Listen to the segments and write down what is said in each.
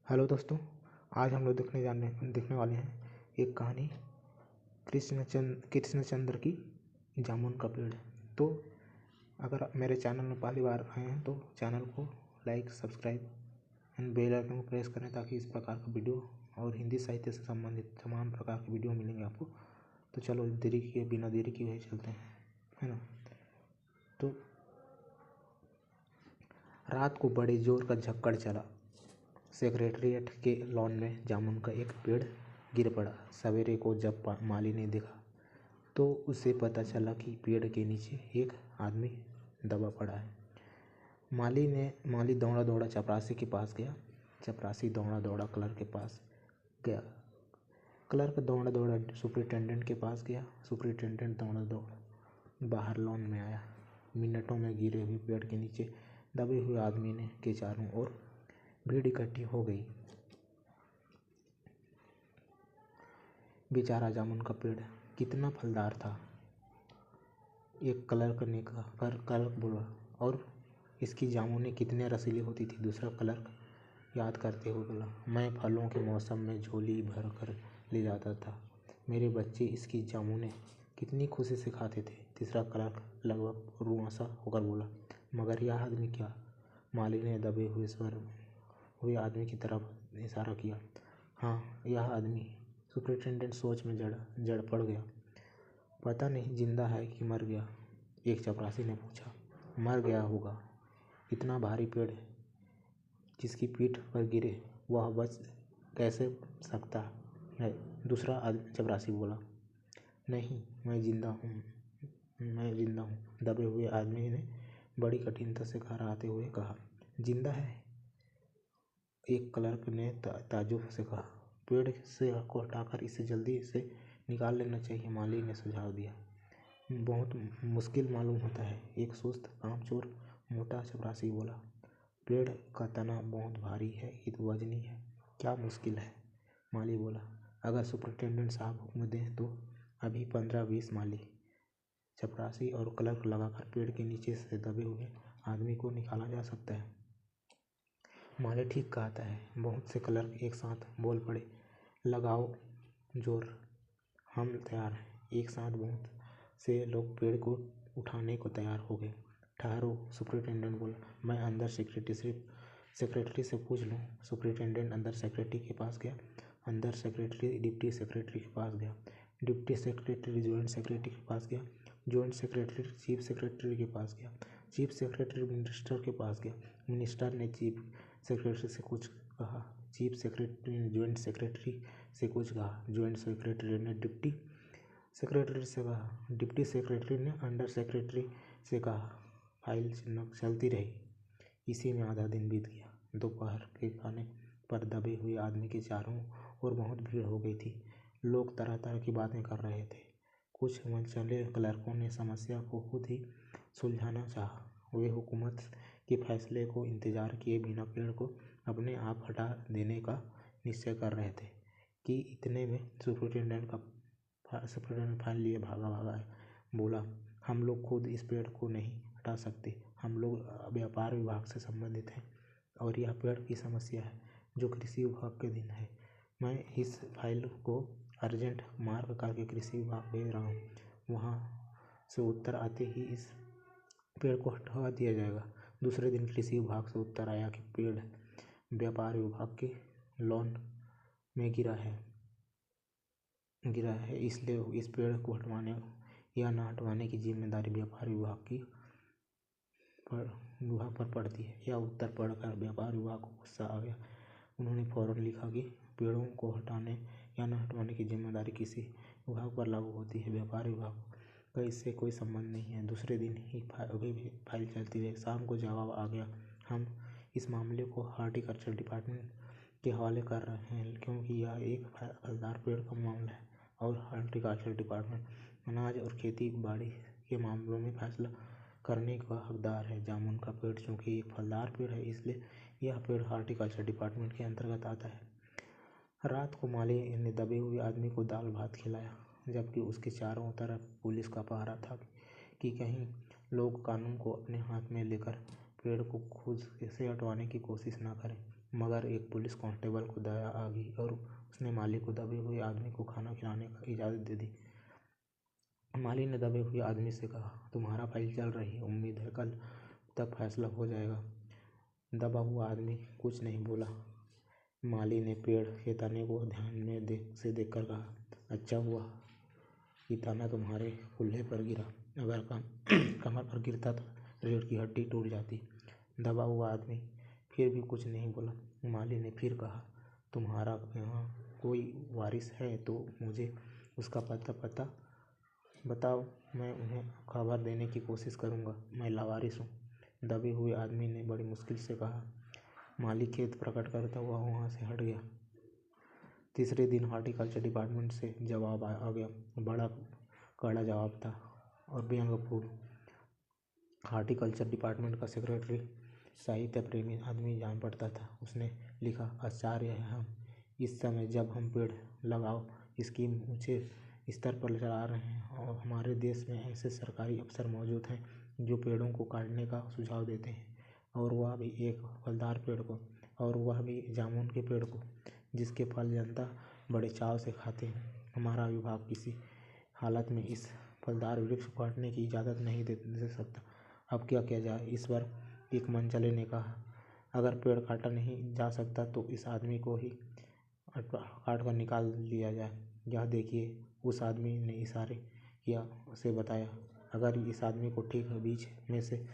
Hello दोस्तों, आज हम लोग देखने वाले हैं एक कहानी कृष्णचंद्र की जामुन का पेड़। तो अगर मेरे चैनल में पहली बार आए हैं तो चैनल को like, subscribe and bell icon को प्रेस करें ताकि इस प्रकार का वीडियो और हिंदी साहित्य से संबंधित तमाम प्रकार के वीडियो मिलेंगे आपको। तो चलो बिना देरी किए हुए चलते हैं, है ना। तो रात को बड़े जोर का झक्कड़ चला। सेक्रेटरिएट के लॉन में जामुन का एक पेड़ गिर पड़ा। सवेरे को जब माली ने देखा तो उसे पता चला कि पेड़ के नीचे एक आदमी दबा पड़ा है। माली दौड़ा दौड़ा चपरासी के पास गया। चपरासी दौड़ा दौड़ा क्लर्क के पास गया। क्लर्क दौड़ा दौड़ा सुपरिटेंडेंट के पास गया। सुपरिटेंडेंट दौड़ा दौड़ा बाहर लॉन में आया। मिनटों में गिरे हुए पेड़ के नीचे दबे हुए आदमी के चारों ओर भीड़ इकट्ठी हो गई। बेचारा जामुन का पेड़ कितना फलदार था, एक क्लर्क ने कहा। क्लर्क बोला, और इसकी जामुनें कितने रसीली होती थी। दूसरा क्लर्क याद करते हुए बोला, मैं फलों के मौसम में झोली भर कर ले जाता था। मेरे बच्चे इसकी जामुनें कितनी खुशी से खाते थे। तीसरा क्लर्क लगभग रुआंसा होकर बोला, मगर यह आदमी क्या। माली ने दबे हुए आदमी की तरफ इशारा किया। हाँ, यह आदमी। सुपरिटेंडेंट सोच में जड़ पड़ गया। पता नहीं जिंदा है कि मर गया, एक चपरासी ने पूछा। मर गया होगा, इतना भारी पेड़ जिसकी पीठ पर गिरे वह बच कैसे सकता है। दूसरा चपरासी बोला, नहीं, मैं जिंदा हूँ। दबे हुए आदमी ने बड़ी कठिनता से घर आते हुए कहा, जिंदा है। एक क्लर्क ने ताज्जुब से कहा, पेड़ से को हटाकर इसे जल्दी से निकाल लेना चाहिए। माली ने सुझाव दिया। बहुत मुश्किल मालूम होता है, एक सुस्त कामचोर मोटा चपरासी बोला। पेड़ का तना बहुत भारी है, वजनी है, क्या मुश्किल है। माली बोला, अगर सुपरिटेंडेंट साहब हुक्म दें तो अभी 15-20 माली। चपरासी और क्लर्क लगाकर पेड़ के नीचे से दबे हुए आदमी को निकाला जा सकता है। माली ठीक कहता है। बहुत से क्लर्क एक साथ बोल पड़े, लगाओ जोर, हम तैयार हैं। एक साथ बहुत से लोग पेड़ को उठाने को तैयार हो गए। ठहरो, सुपरिटेंडेंट बोला, मैं अंदर सेक्रेटरी से पूछ लूँ। सुपरिटेंडेंट अंदर सेक्रेटरी के पास गया। अंदर सेक्रेटरी डिप्टी सेक्रेटरी के पास गया। डिप्टी सेक्रेटरी जॉइंट सेक्रेटरी के पास गया। जॉइंट सेक्रेटरी चीफ सेक्रेटरी के पास गया। चीफ सेक्रेटरी मिनिस्टर के पास गया। मिनिस्टर ने चीफ सेक्रेटरी से कुछ कहा। चीफ सेक्रेटरी ने जॉइंट सेक्रेटरी से कुछ कहा। जॉइंट सेक्रेटरी ने डिप्टी सेक्रेटरी से कहा। डिप्टी सेक्रेटरी ने अंडर सेक्रेटरी से कहा। फाइल चलती रही। इसी में आधा दिन बीत गया। दोपहर के खाने पर दबे हुए आदमी के चारों ओर बहुत भीड़ हो गई थी। लोग तरह तरह की बातें कर रहे थे। कुछ मनचले क्लर्कों ने समस्या को खुद ही सुलझाना चाहा। वे हुकूमत के फैसले को इंतजार किए बिना पेड़ को अपने आप हटा देने का निश्चय कर रहे थे कि इतने में सुपरिटेंडेंट फाइल लिए भागा है। बोला, हम लोग खुद इस पेड़ को नहीं हटा सकते। हम लोग व्यापार विभाग से संबंधित हैं और यह पेड़ की समस्या है जो कृषि विभाग के दिन है। मैं इस फाइल को अर्जेंट मार्क करके कृषि विभाग भेज रहा हूँ। वहाँ से उत्तर आते ही इस पेड़ को हटा दिया जाएगा। दूसरे दिन कृषि विभाग से उत्तर आया कि पेड़ व्यापार विभाग के लॉन में गिरा है, इसलिए इस पेड़ को हटवाने या न हटवाने की जिम्मेदारी व्यापार विभाग पर पड़ती है। यह उत्तर पढ़कर व्यापार विभाग को गुस्सा आ गया। उन्होंने फौरन लिखा कि पेड़ों को हटाने या न हटवाने की जिम्मेदारी किसी विभाग पर लागू होती है, व्यापार विभाग का इससे कोई संबंध नहीं है। दूसरे दिन ही फाइल चलती रही। शाम को जवाब आ गया। हम इस मामले को हॉर्टिकल्चर डिपार्टमेंट के हवाले कर रहे हैं क्योंकि यह एक फलदार पेड़ का मामला है और हॉर्टिकल्चर डिपार्टमेंट अनाज और खेती बाड़ी के मामलों में फैसला करने का हकदार है। जामुन का पेड़ चूंकि एक फलदार पेड़ है इसलिए यह पेड़ हॉर्टिकल्चर डिपार्टमेंट के अंतर्गत आता है। रात को माली ने दबे हुए आदमी को दाल भात खिलाया, जबकि उसके चारों तरफ पुलिस का पहरा था कि कहीं लोग कानून को अपने हाथ में लेकर पेड़ को खुद से हटवाने की कोशिश न करें। मगर एक पुलिस कांस्टेबल को दया आ गई और उसने माली को दबे हुए आदमी को खाना खिलाने का इजाज़त दे दी। माली ने दबे हुए आदमी से कहा, तुम्हारा फाइल चल रही है, उम्मीद है कल तक फैसला हो जाएगा। दबा हुआ आदमी कुछ नहीं बोला। माली ने पेड़ के तने को ध्यान में देखकर कहा, अच्छा हुआ कि तना तुम्हारे कुल्हे पर गिरा, अगर कमर पर गिरता तो रीढ़ की हड्डी टूट जाती। दबा हुआ आदमी फिर भी कुछ नहीं बोला। माली ने फिर कहा, तुम्हारा यहाँ कोई वारिस है तो मुझे उसका पता बताओ, मैं उन्हें खबर देने की कोशिश करूँगा। मैं लावारिस हूँ। दबे हुए आदमी ने बड़ी मुश्किल से कहा। माली खेद प्रकट करता हुआ वहाँ से हट गया। तीसरे दिन हॉर्टिकल्चर डिपार्टमेंट से जवाब आ गया। बड़ा कड़ा जवाब था और व्यंग्यपूर्ण। हॉर्टिकल्चर डिपार्टमेंट का सेक्रेटरी साहित्य प्रेमी आदमी जान पड़ता था। उसने लिखा, आश्चर्य है हम इस समय जब हम पेड़ लगाओ स्कीम ऊंचे स्तर पर चला रहे हैं और हमारे देश में ऐसे सरकारी अफसर मौजूद हैं जो पेड़ों को काटने का सुझाव देते हैं, और वह भी एक फलदार पेड़ को, और वह भी जामुन के पेड़ को, जिसके फल जनता बड़े चाव से खाते हैं। हमारा विभाग किसी हालत में इस फलदार वृक्ष को काटने की इजाज़त नहीं दे सकता। अब क्या किया जाए? इस पर एक मनचले ने कहा, अगर पेड़ काटा नहीं जा सकता तो इस आदमी को ही काट कर निकाल दिया जाए। यह देखिए, उस आदमी ने इशारे किया से बताया, अगर इस आदमी को ठीक बीच में से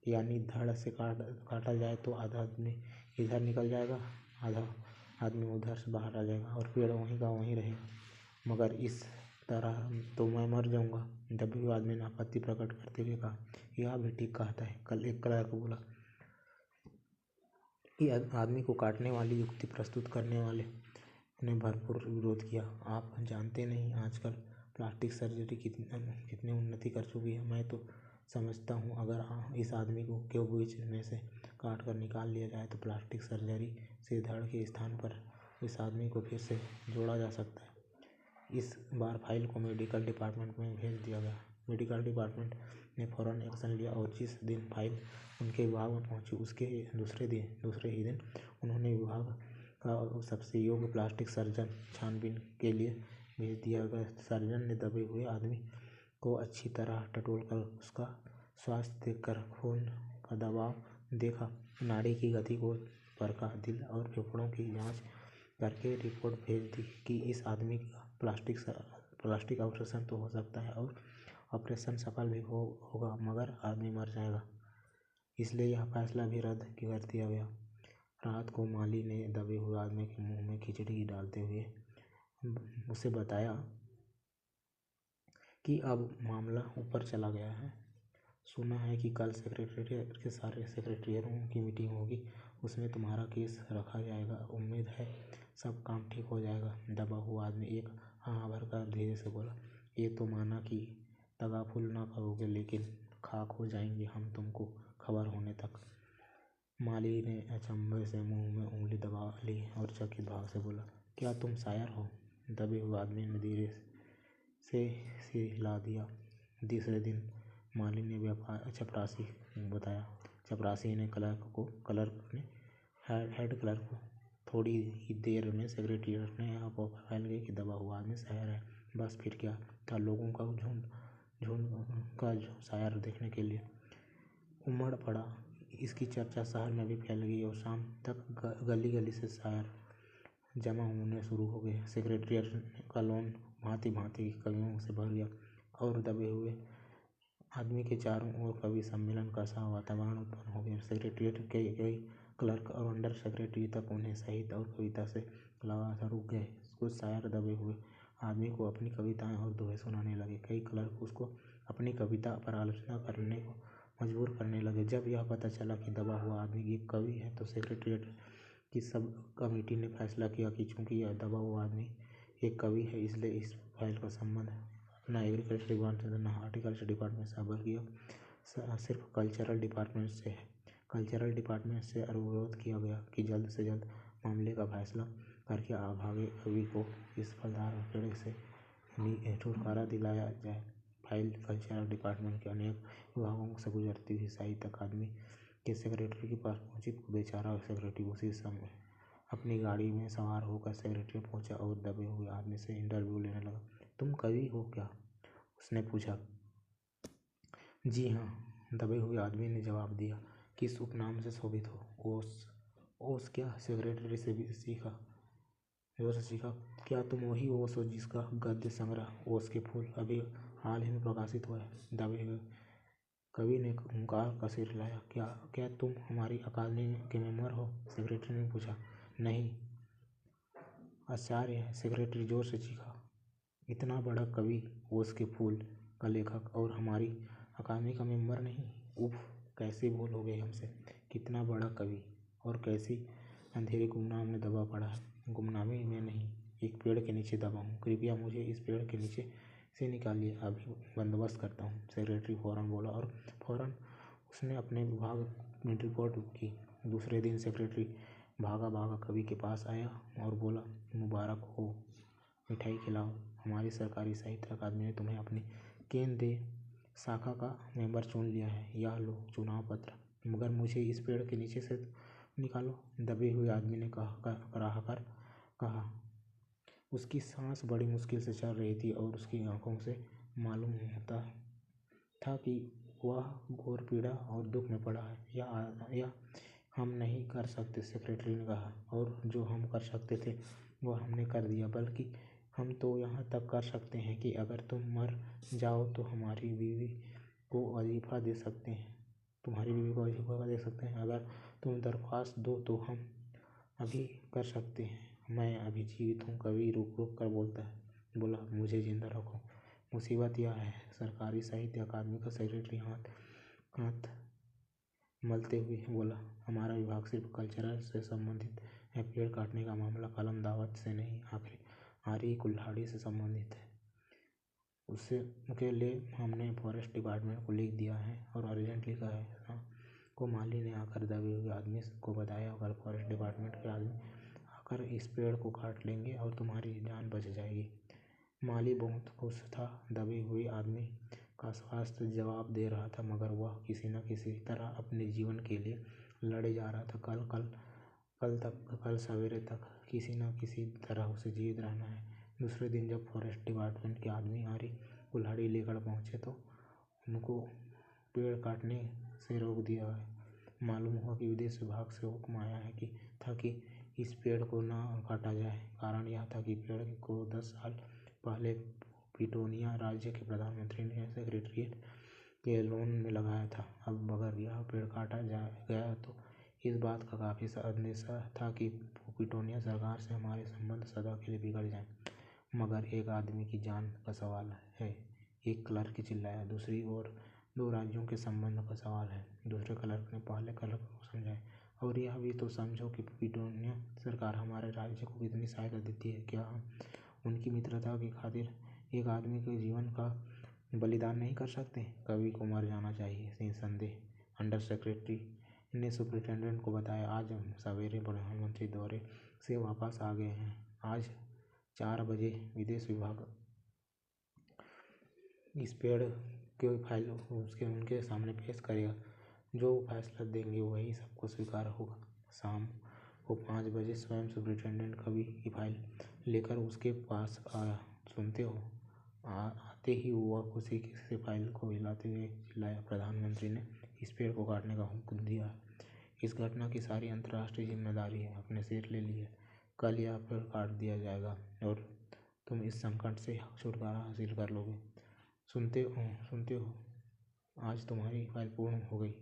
यानी धड़ से काटा जाए तो आधा आदमी इधर निकल जाएगा, आधा आदमी उधर से बाहर आ जाएगा और पेड़ वहीं का वहीं रहेगा, मगर इस तरह तो मैं मर जाऊंगा। दबे हुए आदमी ने आपत्ति प्रकट करते हुए कहा, यह भी ठीक कहता है। कल एक क्लर्क बोला। यह आदमी को काटने वाली युक्ति प्रस्तुत करने वाले ने भरपूर विरोध किया। आप जानते नहीं आजकल प्लास्टिक सर्जरी कितनी उन्नति कर चुकी है। मैं तो समझता हूँ अगर इस आदमी को क्यों बीच में से काट कर निकाल लिया जाए तो प्लास्टिक सर्जरी से धड़ के स्थान पर इस आदमी को फिर से जोड़ा जा सकता है। इस बार फाइल को मेडिकल डिपार्टमेंट में भेज दिया गया। मेडिकल डिपार्टमेंट ने फौरन एक्शन लिया और जिस दिन फाइल उनके विभाग में पहुंची उसके दूसरे ही दिन उन्होंने विभाग का सबसे योग्य प्लास्टिक सर्जन छानबीन के लिए भेज दिया गया। सर्जन ने दबे हुए आदमी को अच्छी तरह टटोलकर उसका स्वास्थ्य देखकर खून का दबाव देखा, नाड़ी की गति को परखा, दिल और फेफड़ों की जांच करके रिपोर्ट भेज दी कि इस आदमी का प्लास्टिक ऑपरेशन तो हो सकता है और ऑपरेशन सफल भी होगा, मगर आदमी मर जाएगा। इसलिए यह फैसला भी रद्द कर दिया गया। रात को माली ने दबे हुए आदमी के मुंह में खिचड़ी डालते हुए उसे बताया कि अब मामला ऊपर चला गया है। सुना है कि कल सेक्रेटेरिएट के सारे सेक्रेटरियों की मीटिंग होगी, उसमें तुम्हारा केस रखा जाएगा। उम्मीद है सब काम ठीक हो जाएगा। दबा हुआ आदमी एक हाँ भरकर धीरे से बोला, ये तो माना कि तगाफुल ना करोगे, लेकिन खाक हो जाएंगे हम तुमको खबर होने तक। माली ने अचंभे से मुंह में उंगली दबा ली और चकित भाव से बोला, क्या तुम शायर हो? दबे हुए आदमी ने धीरे से सिर हिला दिया। तीसरे दिन माली ने चपरासी बताया। चपरासी ने हेड क्लर्क को थोड़ी ही देर में सेक्रेटेरिएट ने अफवाह फैल गई कि दबा हुआ आदमी शायर है। बस फिर क्या था, लोगों का झुंड शायर देखने के लिए उमड़ पड़ा। इसकी चर्चा शहर में भी फैल गई और शाम तक गली गली से शायर जमा होने शुरू हो गए। सेक्रेटेरिएट का लॉन भांति भांति के कवियों से भर गया और दबे हुए आदमी के चारों ओर कवि सम्मेलन का सा वातावरण उत्पन्न हो गया। सेक्रेटेरिएट के कई क्लर्क और अंडर सेक्रेटरी तक उन्हें साहित्य और कविता से लगातार रुक गए। कुछ शायर दबे हुए आदमी को अपनी कविताएं और दोहे सुनाने लगे। कई क्लर्क उसको अपनी कविता पर आलोचना करने को मजबूर करने लगे। जब यह पता चला कि दबा हुआ आदमी एक कवि है तो सेक्रेटेरिएट की सब कमेटी ने फैसला किया कि चूंकि यह दबा हुआ आदमी एक कवि है, इसलिए इस फाइल का संबंध ना एग्रीकल्चर डिपार्टमेंट ना हॉर्टिकल्चर डिपार्टमेंट से बल्कि सिर्फ कल्चरल डिपार्टमेंट से है। कल्चरल डिपार्टमेंट से अनुरोध किया गया कि जल्द से जल्द मामले का फैसला करके अभागे कवि को इस फलदार पेड़ से छुटकारा दिलाया जाए। फाइल कल्चरल डिपार्टमेंट के अनेक विभागों से गुजरती हुई साहित्य अकादमी के सेक्रेटरी के पास पहुंची तो बेचारा सेक्रेटरी उसी समय अपनी गाड़ी में सवार होकर सेक्रेटरी पहुंचा और दबे हुए आदमी से इंटरव्यू लेने लगा। तुम कवि हो क्या? उसने पूछा। जी हाँ, दबे हुए आदमी ने जवाब दिया। किस उपनाम से शोभित हो? ओस। ओस क्या? सेक्रेटरी से भी सीखा। क्या तुम वही ओस हो जिसका गद्य संग्रह ओस के फूल अभी हाल ही में प्रकाशित हुआ है? दबे हुए कवि ने हुंकार का सिर हिलाया। क्या तुम हमारी अकादमी के मेंबर हो? सेक्रेटरी ने पूछा। नहीं। आश्चर्य है, सेक्रेटरी जोर से चीखा। इतना बड़ा कवि, ओस के फूल का लेखक और हमारी अकादमी का मेंबर नहीं? उफ, कैसे भूल हो गई हमसे। कितना बड़ा कवि और कैसी अंधेरी गुमनाम में दबा पड़ा है। गुमनामी में नहीं, एक पेड़ के नीचे दबा हूँ। कृपया मुझे इस पेड़ के नीचे से निकालिए, अभी बंदोबस्त करता हूँ। सेक्रेटरी फौरन बोला और फौरन उसने अपने विभाग में रिपोर्ट की। दूसरे दिन सेक्रेटरी भागा भागा कवि के पास आया और बोला, मुबारक हो, मिठाई खिलाओ। हमारी सरकारी साहित्य अकादमी ने तुम्हें अपनी केंद्रीय शाखा का मेंबर चुन लिया है। यह लो चुनाव पत्र, मगर मुझे इस पेड़ के नीचे से निकालो। दबे हुए आदमी ने कराहकर कहा। उसकी सांस बड़ी मुश्किल से चल रही थी और उसकी आंखों से मालूम होता था कि वह घोर पीड़ा और दुख में पड़ा है। यह हम नहीं कर सकते, सेक्रेटरी ने कहा, और जो हम कर सकते थे वह हमने कर दिया। बल्कि हम तो यहाँ तक कर सकते हैं कि अगर तुम मर जाओ तो हमारी बीवी को वजीफा दे सकते हैं। अगर तुम दरख्वास्त दो तो हम अभी कर सकते हैं। मैं अभी जीवित हूँ। कवि रुक रुक कर बोला, मुझे जिंदा रखो। मुसीबत यह है, सरकारी साहित्य अकादमी का सेक्रेटरी हाथ मलते हुए बोला, हमारा विभाग सिर्फ कल्चरल से संबंधित है। पेड़ काटने का मामला कलम दावत से नहीं, आखिर आरी कुल्हाड़ी से संबंधित है। उसके लिए हमने फॉरेस्ट डिपार्टमेंट को लिख दिया है और अर्जेंटली कहा है को माली ने आकर दबे हुए आदमी को बताया। अगर फॉरेस्ट डिपार्टमेंट के आदमी आकर इस पेड़ को काट लेंगे और तुम्हारी जान बच जाएगी। माली बहुत खुश था। दबे हुए आदमी का स्वास्थ्य जवाब दे रहा था, मगर वह किसी न किसी तरह अपने जीवन के लिए लड़े जा रहा था। कल सवेरे तक किसी न किसी तरह उसे जीवित रहना है। दूसरे दिन जब फॉरेस्ट डिपार्टमेंट के आदमी आरी कुल्हाड़ी लेकर पहुंचे तो उनको पेड़ काटने से रोक दिया है। मालूम हुआ कि विदेश विभाग से हुक्म आया है कि इस पेड़ को न काटा जाए। कारण यह था कि पेड़ को 10 साल पहले पिटोनिया राज्य के प्रधानमंत्री ने सेक्रेटरीट के लोन में लगाया था। अब अगर यह पेड़ काटा गया तो इस बात का काफ़ी अंदेशा था कि पिटोनिया सरकार से हमारे संबंध सदा के लिए बिगड़ जाएं। मगर एक आदमी की जान का सवाल है, एक क्लर्क चिल्लाया। दूसरी ओर 2 राज्यों के संबंध का सवाल है। दूसरे क्लर्क ने पहले क्लर्क को समझाया। और यह भी तो समझो कि पिटोनिया सरकार हमारे राज्य को कितनी सहायता देती है। क्या हम उनकी मित्रता की खातिर एक आदमी के जीवन का बलिदान नहीं कर सकते? कवि को मर जाना चाहिए, निसंदेह, अंडर सेक्रेटरी ने सुपरिटेंडेंट को बताया। आज हम सवेरे प्रधानमंत्री दौरे से वापस आ गए हैं। आज 4 बजे विदेश विभाग इस पेड़ के फाइल उनके सामने पेश करेगा। जो फैसला देंगे वही सबको स्वीकार होगा। शाम को 5 बजे स्वयं सुपरिटेंडेंट कवि की फाइल लेकर उसके पास आया। सुनते हो? आते ही वह खुशी से फाइल को हिलाते हुए चिल्लाया, प्रधानमंत्री ने इस पेड़ को काटने का हुक्म दिया है। इस घटना की सारी अंतर्राष्ट्रीय जिम्मेदारी है अपने सिर ले ली है। कल यह पेड़ काट दिया जाएगा और तुम इस संकट से छुटकारा हासिल कर लोगे। सुनते हो? आज तुम्हारी फाइल पूर्ण हो गई।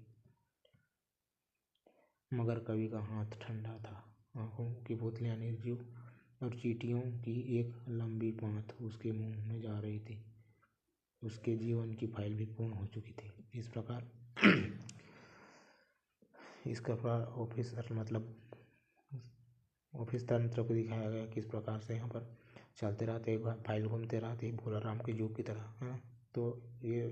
मगर कवि का हाथ ठंडा था। आंखों की पुतलियां निर्जीव और चींटियों की एक लंबी पांत उसके मुंह में जा रही थी। उसके जीवन की फाइल भी पूर्ण हो चुकी थी। इस प्रकार ऑफिस तंत्र को दिखाया गया किस प्रकार से यहाँ पर चलते रहते, फाइल घूमते रहते, भोला राम के जुग की तरह, है ना। तो ये